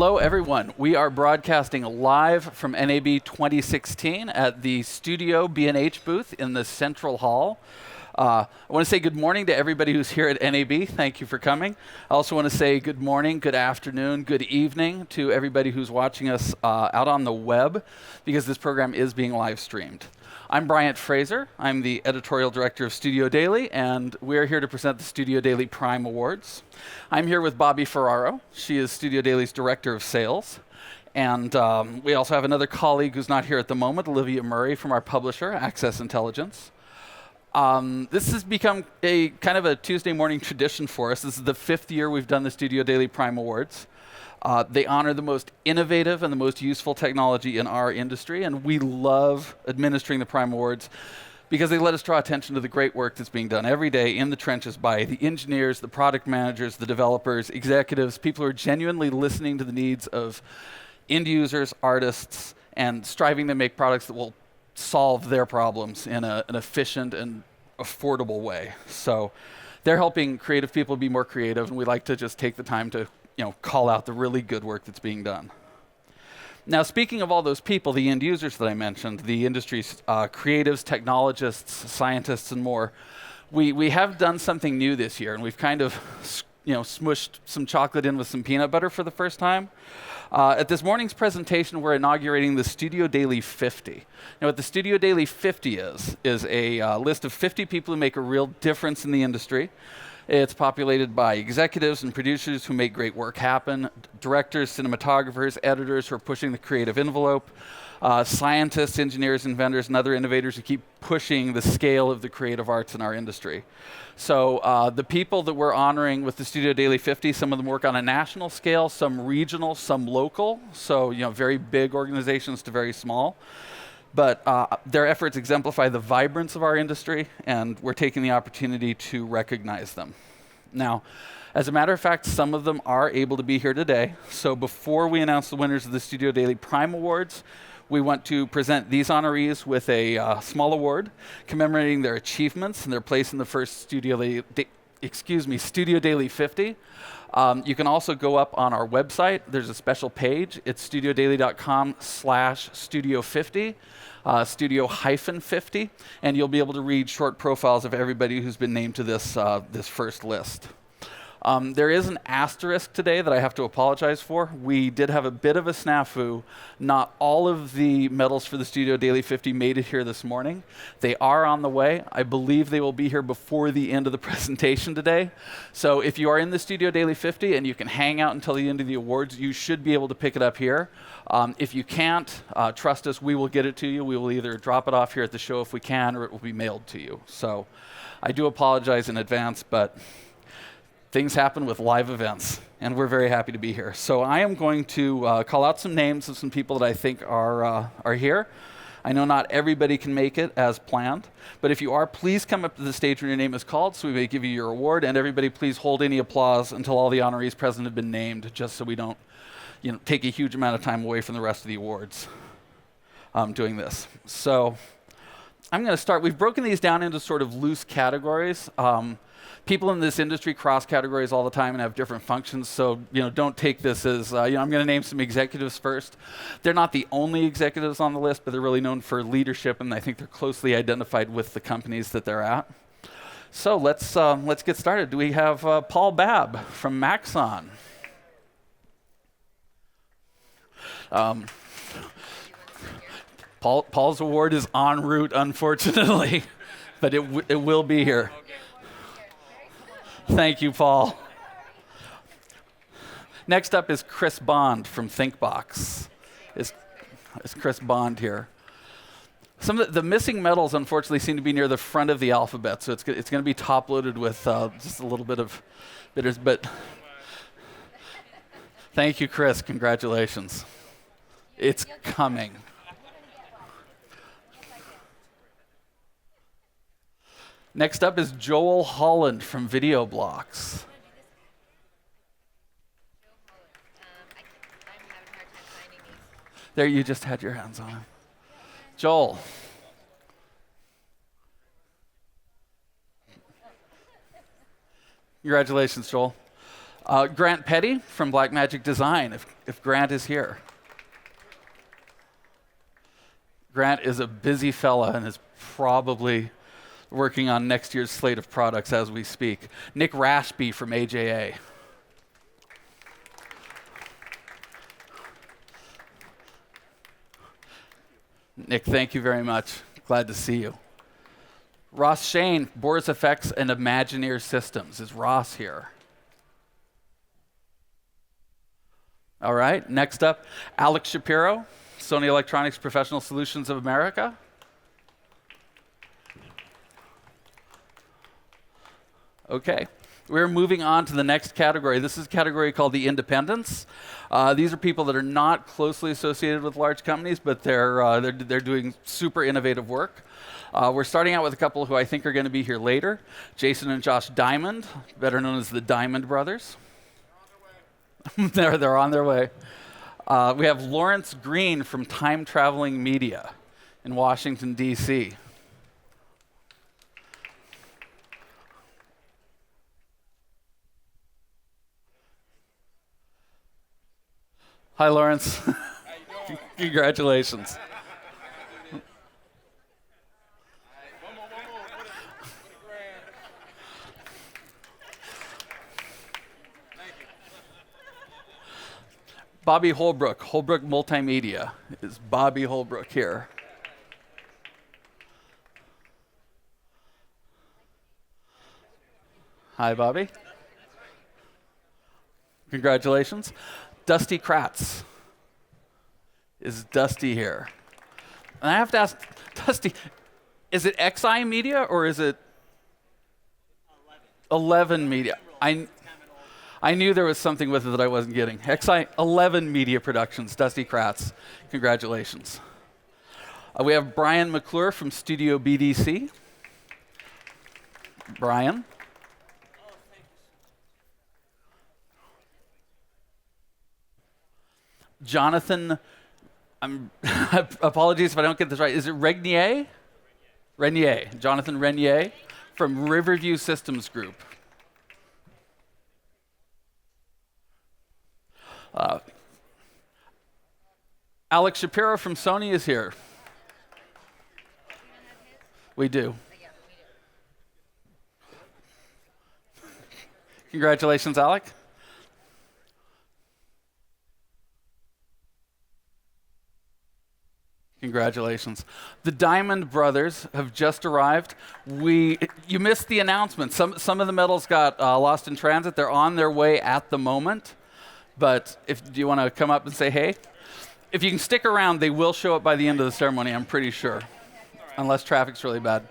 Hello, everyone. We are broadcasting live from NAB 2016 at the Studio B&H booth in the Central Hall. I want to say good morning to everybody who's here at NAB. Thank you for coming. I also want to say good morning, good afternoon, good evening to everybody who's watching us out on the web, because this program is being live streamed. I'm Bryant Fraser. I'm the editorial director of Studio Daily, and we're here to present the Studio Daily Prime Awards. I'm here with Bobby Ferraro. She is Studio Daily's director of sales. And we also have another colleague who's not here at the moment, Olivia Murray from our publisher, Access Intelligence. This has become a kind of a Tuesday morning tradition for us. This is the 5th year we've done the Studio Daily Prime Awards. They honor the most innovative and the most useful technology in our industry, and we love administering the Prime Awards because they let us draw attention to the great work that's being done every day in the trenches by the engineers, the product managers, the developers, executives, people who are genuinely listening to the needs of end users, artists, and striving to make products that will solve their problems in an efficient and affordable way. So they're helping creative people be more creative, and we like to just take the time to call out the really good work that's being done. Now, speaking of all those people, the end users that I mentioned, the industry's creatives, technologists, scientists, and more, we have done something new this year, and we've kind of smushed some chocolate in with some peanut butter for the first time. At this morning's presentation, we're inaugurating the Studio Daily 50. Now, what the Studio Daily 50 is a list of 50 people who make a real difference in the industry. It's populated by executives and producers who make great work happen, directors, cinematographers, editors who are pushing the creative envelope, scientists, engineers, inventors, and other innovators who keep pushing the scale of the creative arts in our industry. So the people that we're honoring with the Studio Daily 50, some of them work on a national scale, some regional, some local, so very big organizations to very small. But their efforts exemplify the vibrance of our industry, and we're taking the opportunity to recognize them. Now, as a matter of fact, some of them are able to be here today. So before we announce the winners of the Studio Daily Prime Awards, we want to present these honorees with a small award commemorating their achievements and their place in the first Studio Daily 50. You can also go up on our website. There's a special page. It's studiodaily.com/studio50, studio-50, and you'll be able to read short profiles of everybody who's been named to this first list. There is an asterisk today that I have to apologize for. We did have a bit of a snafu. Not all of the medals for the Studio Daily 50 made it here this morning. They are on the way. I believe they will be here before the end of the presentation today. So if you are in the Studio Daily 50 and you can hang out until the end of the awards, you should be able to pick it up here. If you can't, trust us, we will get it to you. We will either drop it off here at the show if we can, or it will be mailed to you. So I do apologize in advance, but things happen with live events, and we're very happy to be here. So I am going to call out some names of some people that I think are here. I know not everybody can make it as planned, but if you are, please come up to the stage when your name is called so we may give you your award, and everybody please hold any applause until all the honorees present have been named, just so we don't take a huge amount of time away from the rest of the awards doing this. So I'm going to start. We've broken these down into sort of loose categories. People in this industry cross categories all the time and have different functions, so don't take this as, I'm going to name some executives first. They're not the only executives on the list, but they're really known for leadership, and I think they're closely identified with the companies that they're at. So let's get started. Do we have Paul Babb from Maxon? Paul's award is en route, unfortunately, but it will be here. Thank you, Paul. Next up is Chris Bond from ThinkBox. Is Chris Bond here? Some of the missing medals, unfortunately, seem to be near the front of the alphabet, so it's going to be top-loaded with just a little bit of bitters. But thank you, Chris. Congratulations. It's coming. Next up is Joel Holland from VideoBlocks. There, you just had your hands on him. Joel. Congratulations, Joel. Grant Petty from Blackmagic Design, if Grant is here. Grant is a busy fella and is probably working on next year's slate of products as we speak. Nick Rashby from AJA. Nick, thank you very much. Glad to see you. Ross Shane, Boris Effects and Imagineer Systems. Is Ross here? All right, next up, Alex Shapiro, Sony Electronics Professional Solutions of America. Okay, we're moving on to the next category. This is a category called the independents. These are people that are not closely associated with large companies, but they're doing super innovative work. We're starting out with a couple who I think are going to be here later. Jason and Josh Diamond, better known as the Diamond Brothers. They're on their way. We have Lawrence Green from Time Traveling Media in Washington, D.C. Hi, Lawrence. How you doing? Congratulations. Bobby Holbrook, Holbrook Multimedia. Is Bobby Holbrook here? Hi, Bobby. Congratulations. Dusty Kratz. Is Dusty here? And I have to ask, Dusty, is it XI Media or is it 11 Media? I knew there was something with it that I wasn't getting. XI 11 Media Productions, Dusty Kratz. Congratulations. We have Brian McClure from Studio BDC. Brian. Jonathan, apologies if I don't get this right. Is it Regnier? Renier. Jonathan Renier from Riverview Systems Group. Alex Shapiro from Sony is here. We do. Congratulations, Alec. Congratulations. The Diamond Brothers have just arrived. You missed the announcement. Some of the medals got lost in transit. They're on their way at the moment. But do you want to come up and say hey? If you can stick around, they will show up by the end of the ceremony, I'm pretty sure. Unless traffic's really bad.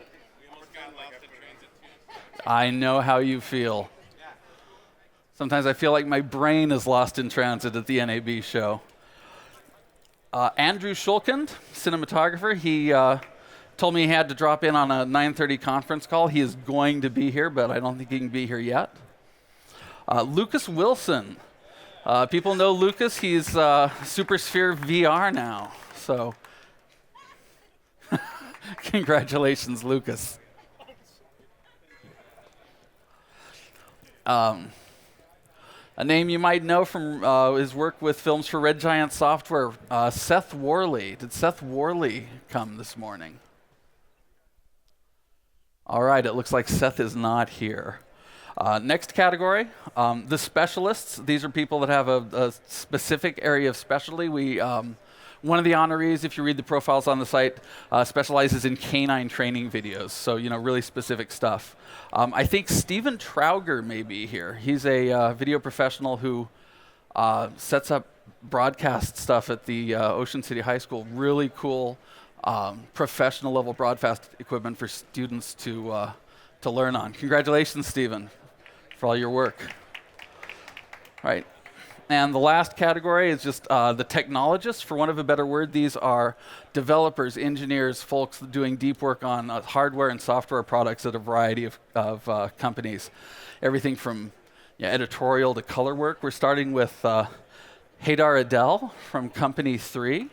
I know how you feel. Sometimes I feel like my brain is lost in transit at the NAB show. Andrew Shulkind, cinematographer, he told me he had to drop in on a 9:30 conference call. He is going to be here, but I don't think he can be here yet. Lucas Wilson. People know Lucas. He's Supersphere VR now. So congratulations, Lucas. A name you might know from his work with films for Red Giant Software, Seth Worley. Did Seth Worley come this morning? All right, it looks like Seth is not here. Next category, the specialists. These are people that have a specific area of specialty. One of the honorees, if you read the profiles on the site, specializes in canine training videos, so really specific stuff. I think Stephen Trauger may be here. He's a video professional who sets up broadcast stuff at the Ocean City High School. Really cool professional level broadcast equipment for students to learn on. Congratulations, Stephen, for all your work. All right. And the last category is just the technologists. For want of a better word, these are developers, engineers, folks doing deep work on hardware and software products at a variety of companies. Everything from editorial to color work. We're starting with Haydar Adel from Company 3.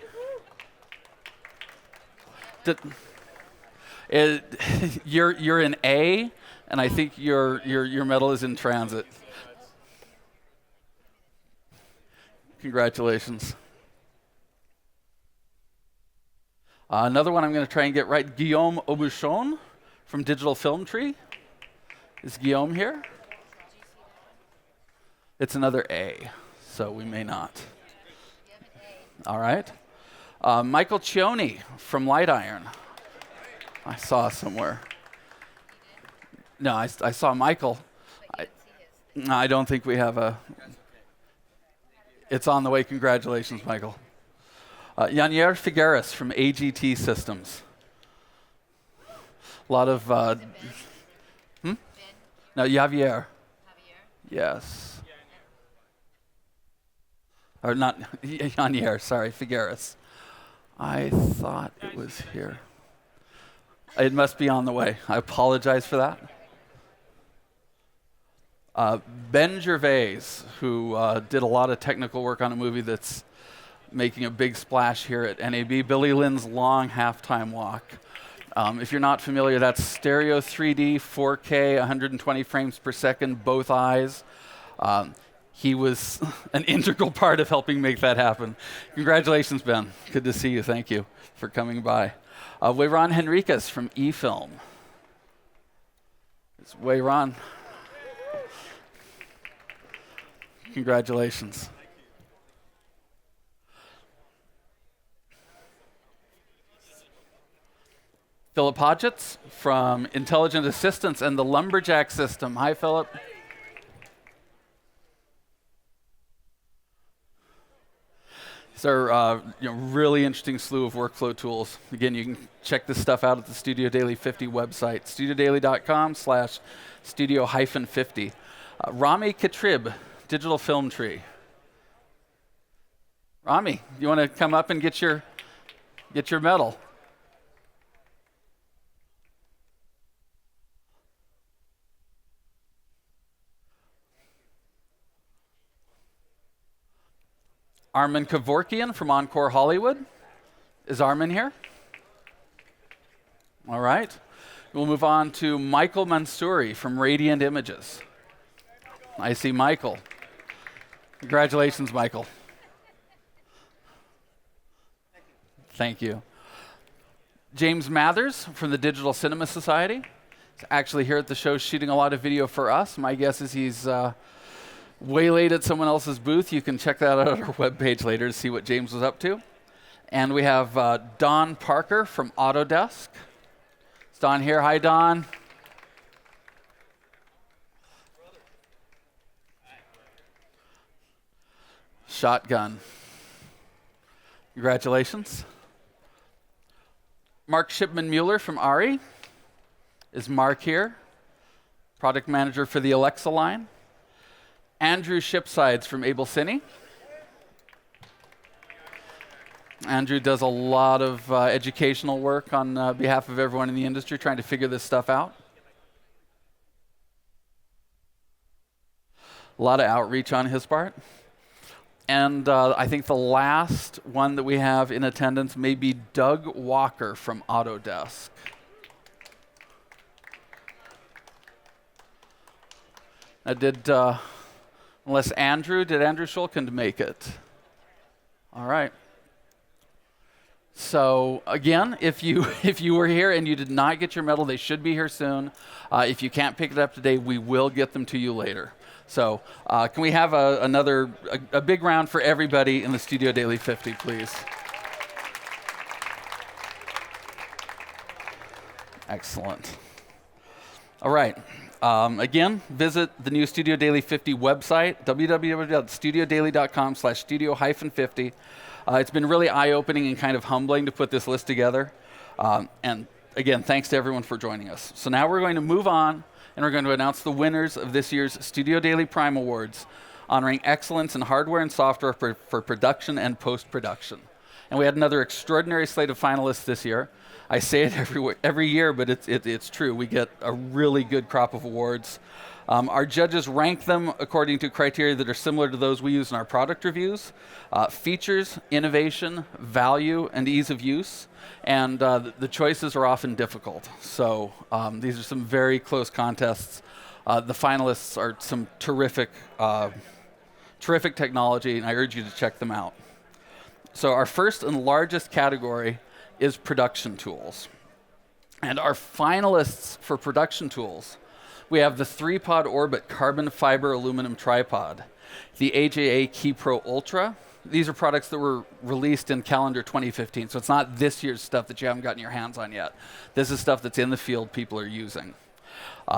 You're in A, and I think your medal is in transit. Congratulations. Another one I'm going to try and get right, Guillaume Aubuchon from Digital Film Tree. Is Guillaume here? It's another A, so we may not. All right. Michael Cioni from Light Iron. I saw somewhere. No, I saw Michael. I don't think we have a... It's on the way. Congratulations, Michael. Yanier Figueres from AGT Systems. A lot of... No, Javier. Yes. Or not, Yanier, sorry, Figueres. I thought it was here. It must be on the way. I apologize for that. Ben Gervais, who did a lot of technical work on a movie that's making a big splash here at NAB, Billy Lynn's Long Halftime Walk. If you're not familiar, that's stereo 3D, 4K, 120 frames per second, both eyes. He was an integral part of helping make that happen. Congratulations, Ben. Good to see you. Thank you for coming by. Weyron Henriquez from eFilm. It's Weyron. Congratulations. Philip Hodgetts from Intelligent Assistance and the Lumberjack System. Hi, Philip. These are really interesting slew of workflow tools. Again, you can check this stuff out at the Studio Daily 50 website, studiodaily.com/studio-50. Rami Katrib, Digital Film Tree. Rami, you want to come up and get your medal? Armin Kevorkian from Encore Hollywood. Is Armin here? All right. We'll move on to Michael Mansouri from Radiant Images. I see Michael. Congratulations, Michael. Thank you. James Mathers from the Digital Cinema Society. He's actually here at the show shooting a lot of video for us. My guess is he's waylaid at someone else's booth. You can check that out on our webpage later to see what James was up to. And we have Don Parker from Autodesk. Is Don here? Hi, Don. Shotgun. Congratulations. Mark Shipman-Mueller from ARRI. Is Mark here? Product manager for the Alexa line. Andrew Shipsides from Able Cine. Andrew does a lot of educational work on behalf of everyone in the industry trying to figure this stuff out. A lot of outreach on his part. And I think the last one that we have in attendance may be Doug Walker from Autodesk. Unless did Andrew Shulkin make it? All right. So again, if you were here and you did not get your medal, they should be here soon. If you can't pick it up today, we will get them to you later. So can we have a big round for everybody in the Studio Daily 50, please? Excellent. All right. Again, visit the new Studio Daily 50 website, www.studiodaily.com/studio-50. It's been really eye-opening and kind of humbling to put this list together. And again, thanks to everyone for joining us. So now we're going to move on, and we're going to announce the winners of this year's Studio Daily Prime Awards, honoring excellence in hardware and software for production and post-production. And we had another extraordinary slate of finalists this year. I say it every year, but it's true. We get a really good crop of awards. Our judges rank them according to criteria that are similar to those we use in our product reviews. Features, innovation, value, and ease of use. And the choices are often difficult. So these are some very close contests. The finalists are some terrific Terrific technology, and I urge you to check them out. So our first and largest category is production tools. And our finalists for production tools, we have the 3-pod Orbit carbon fiber aluminum tripod, the AJA Key Pro Ultra. These are products that were released in calendar 2015, so it's not this year's stuff that you haven't gotten your hands on yet. This is stuff that's in the field people are using.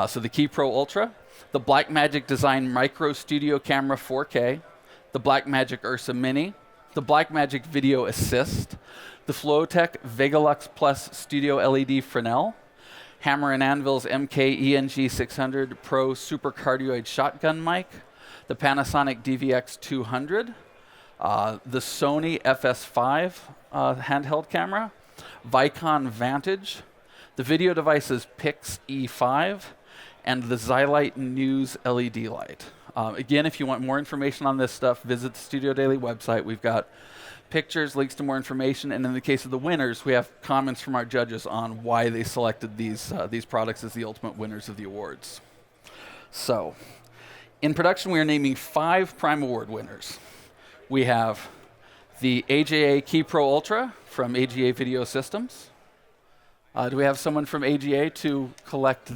So the Key Pro Ultra, the Blackmagic Design Micro Studio Camera 4K, the Blackmagic Ursa Mini, the Blackmagic Video Assist, the Flowtech Vegalux Plus Studio LED Fresnel, Hammer & Anvil's MK ENG 600 Pro Super Cardioid Shotgun Mic, the Panasonic DVX 200, the Sony FS5 handheld camera, Vicon Vantage, the video devices Pix E5, and the Xylite News LED light. Again, if you want more information on this stuff, visit the Studio Daily website. We've got pictures, links to more information, and in the case of the winners, we have comments from our judges on why they selected these products as the ultimate winners of the awards. So, in production, we are naming 5 Prime Award winners. We have the AJA Key Pro Ultra from AGA Video Systems. Do we have someone from AGA to collect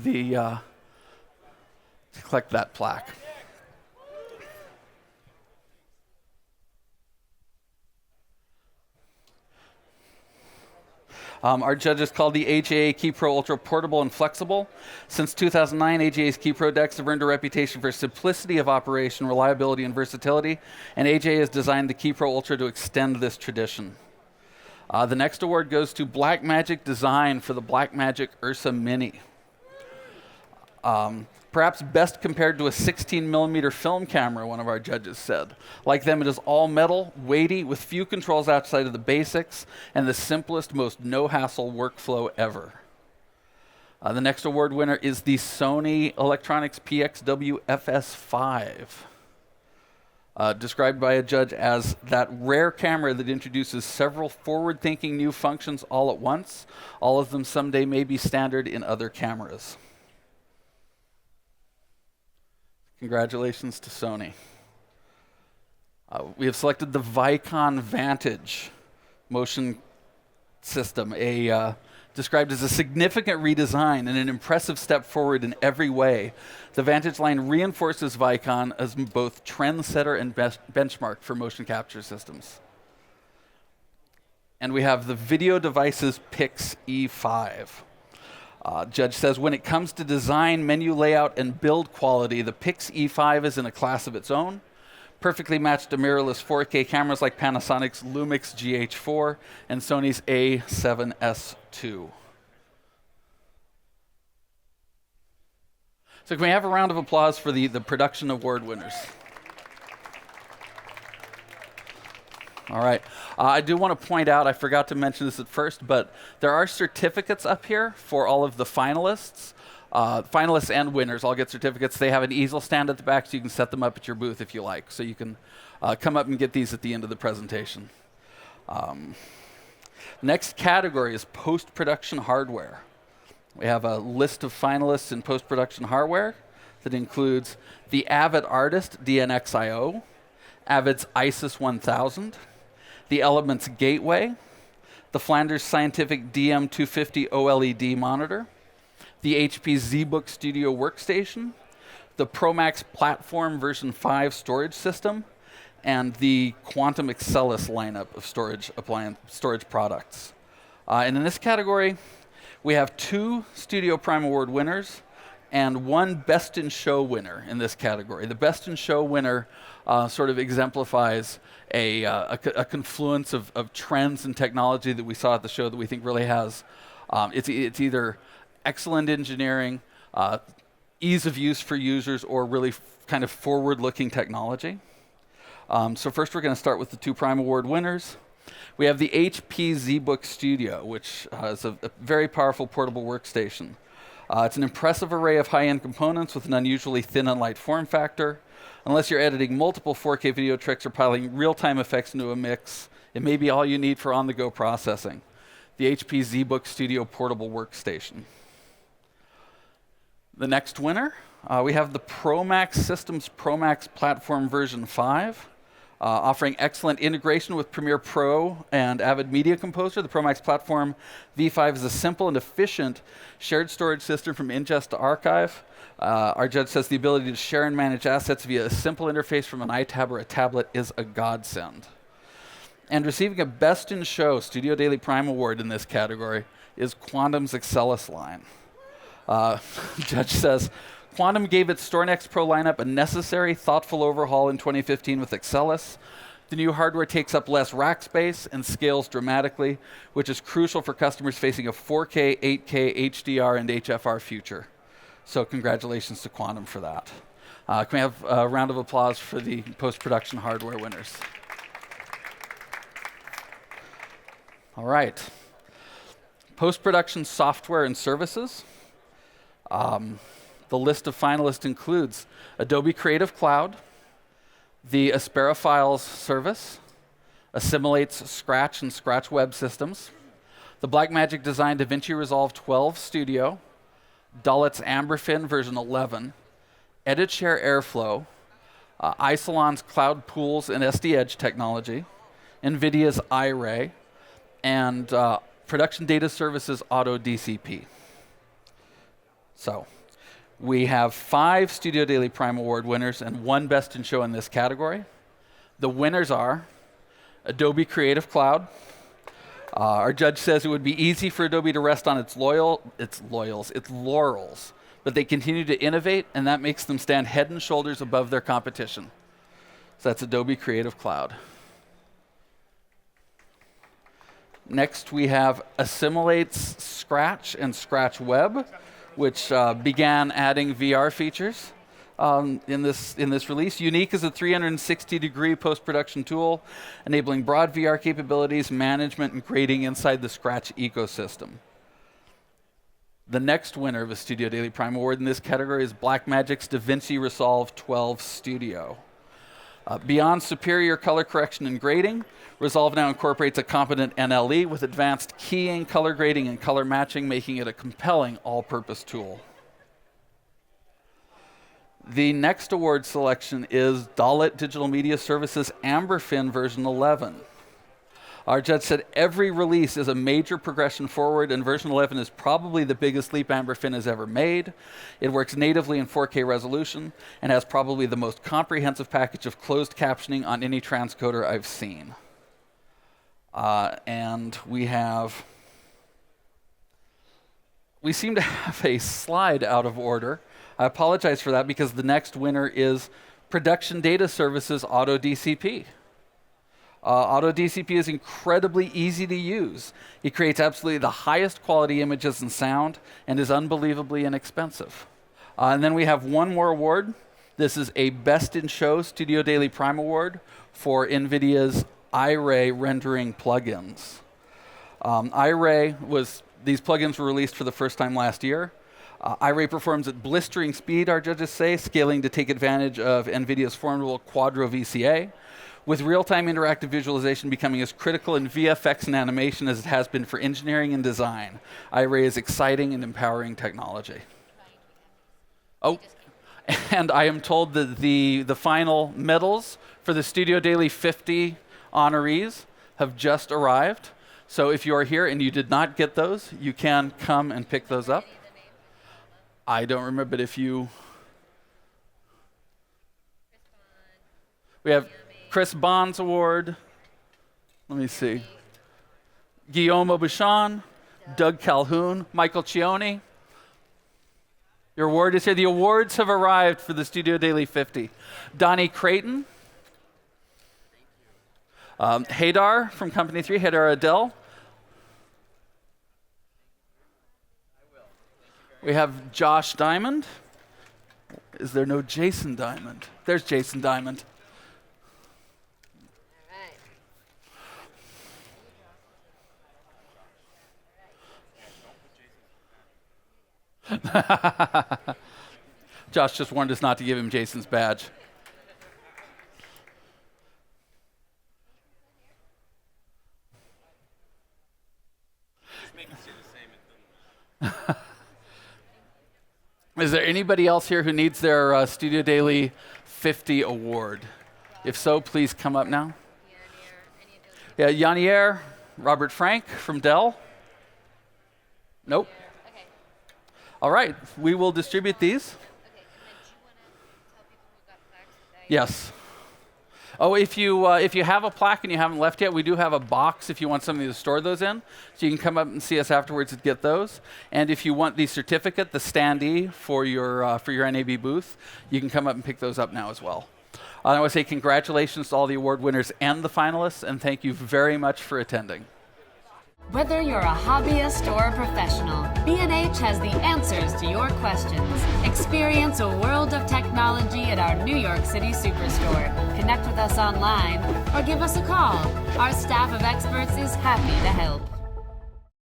that plaque? Our judges called the AJA Key Pro Ultra portable and flexible. Since 2009, AJA's Key Pro decks have earned a reputation for simplicity of operation, reliability, and versatility, and AJA has designed the Key Pro Ultra to extend this tradition. The next award goes to Blackmagic Design for the Blackmagic Ursa Mini. Perhaps best compared to a 16mm film camera, one of our judges said. Like them, it is all metal, weighty, with few controls outside of the basics, and the simplest, most no-hassle workflow ever. The next award winner is the Sony Electronics PXW FS5. Described by a judge as that rare camera that introduces several forward-thinking new functions all at once. All of them someday may be standard in other cameras. Congratulations to Sony. We have selected the Vicon Vantage motion system, described as a significant redesign and an impressive step forward in every way. The Vantage line reinforces Vicon as both trendsetter and benchmark for motion capture systems. And we have the Video Devices Pix E5. Judge says, when it comes to design, menu layout, and build quality, the Pix E5 is in a class of its own. Perfectly matched to mirrorless 4K cameras like Panasonic's Lumix GH4 and Sony's A7S II. So can we have a round of applause for the production award winners? All right. I do want to point out, I forgot to mention this at first, but there are certificates up here for all of the finalists. Finalists and winners all get certificates. They have an easel stand at the back, so you can set them up at your booth if you like. So you can come up and get these at the end of the presentation. Next category is post-production hardware. We have a list of finalists in post-production hardware that includes the Avid Artist DNX-IO, Avid's ISIS 1000, the Elements Gateway, the Flanders Scientific DM250 OLED monitor, the HP ZBook Studio Workstation, the ProMax Platform version 5 storage system, and the Quantum Excelis lineup of storage products. And in this category, we have 2 Studio Prime Award winners and 1 Best in Show winner in this category. The Best in Show winner sort of exemplifies a confluence of trends and technology that we saw at the show that we think really has, it's either excellent engineering, ease of use for users, or really kind of forward-looking technology. So first we're going to start with the 2 Prime Award winners. We have the HP ZBook Studio, which is a very powerful portable workstation. It's an impressive array of high-end components with an unusually thin and light form factor. Unless you're editing multiple 4K video tricks or piling real-time effects into a mix, it may be all you need for on-the-go processing. The HP ZBook Studio Portable Workstation. The next winner, we have the ProMax Systems ProMax Platform version 5. Offering excellent integration with Premiere Pro and Avid Media Composer. The ProMax Platform V5 is a simple and efficient shared storage system from ingest to archive. Our judge says the ability to share and manage assets via a simple interface from an iTab or a tablet is a godsend. And receiving a Best in Show Studio Daily Prime Award in this category is Quantum's Excellus line. Judge says, Quantum gave its StoreNext Pro lineup a necessary, thoughtful overhaul in 2015 with Excellus. The new hardware takes up less rack space and scales dramatically, which is crucial for customers facing a 4K, 8K, HDR, and HFR future. So congratulations to Quantum for that. Can we have a round of applause for the post-production hardware winners? All right. Post-production software and services. The list of finalists includes Adobe Creative Cloud, the Asperafiles service, Assimilate's Scratch and Scratch Web Systems, the Blackmagic Design DaVinci Resolve 12 Studio, Dullet's Amberfin version 11, EditShare Airflow, Isilon's Cloud Pools and SD Edge technology, NVIDIA's iRay, and Production Data Services Auto DCP. So, we have 5 Studio Daily Prime Award winners and 1 Best in Show in this category. The winners are Adobe Creative Cloud. Our judge says it would be easy for Adobe to rest on its laurels, but they continue to innovate, and that makes them stand head and shoulders above their competition. So that's Adobe Creative Cloud. Next, we have Assimilate's Scratch and Scratch Web, which began adding VR features in this release. Unique is a 360-degree post-production tool, enabling broad VR capabilities, management, and grading inside the Scratch ecosystem. The next winner of a Studio Daily Prime Award in this category is Blackmagic's DaVinci Resolve 12 Studio. Beyond superior color correction and grading, Resolve now incorporates a competent NLE with advanced keying, color grading, and color matching, making it a compelling all-purpose tool. The next award selection is Dalit Digital Media Services Amberfin version 11. Our judge said every release is a major progression forward, and version 11 is probably the biggest leap Amberfin has ever made. It works natively in 4K resolution and has probably the most comprehensive package of closed captioning on any transcoder I've seen. And we seem to have a slide out of order. I apologize for that because the next winner is Production Data Services Auto DCP. Auto DCP is incredibly easy to use. It creates absolutely the highest quality images and sound and is unbelievably inexpensive. And then we have one more award. This is a Best in Show Studio Daily Prime Award for NVIDIA's iRay rendering plugins. These plugins were released for the first time last year. iRay performs at blistering speed, our judges say, scaling to take advantage of NVIDIA's formidable Quadro VCA, with real-time interactive visualization becoming as critical in VFX and animation as it has been for engineering and design. iRay is exciting and empowering technology. Oh, and I am told that the final medals for the Studio Daily 50 honorees have just arrived. So if you are here and you did not get those, you can come and pick those up. I don't remember, but if you... We have Chris Bond's award. Let me see. Guillaume Aubuchon, Doug Calhoun, Michael Cioni. Your award is here. The awards have arrived for the Studio Daily 50. Donnie Creighton. Haydar from Company 3, Haydar Adel. We have Josh Diamond. Is there no Jason Diamond? There's Jason Diamond. Josh just warned us not to give him Jason's badge. Is there anybody else here who needs their Studio Daily 50 award? If so, please come up now. Yeah, Yanier, Robert Frank from Dell. Nope. Okay. All right, we will distribute these. Okay. And then do you want to tell people who got plaques today? Yes. Oh, if you have a plaque and you haven't left yet, we do have a box if you want somebody to store those in. So you can come up and see us afterwards and get those. And if you want the certificate, the standee for your NAB booth, you can come up and pick those up now as well. I want to say congratulations to all the award winners and the finalists, and thank you very much for attending. Whether you're a hobbyist or a professional, B&H has the answers to your questions. Experience a world of technology at our New York City Superstore. Connect with us online or give us a call. Our staff of experts is happy to help.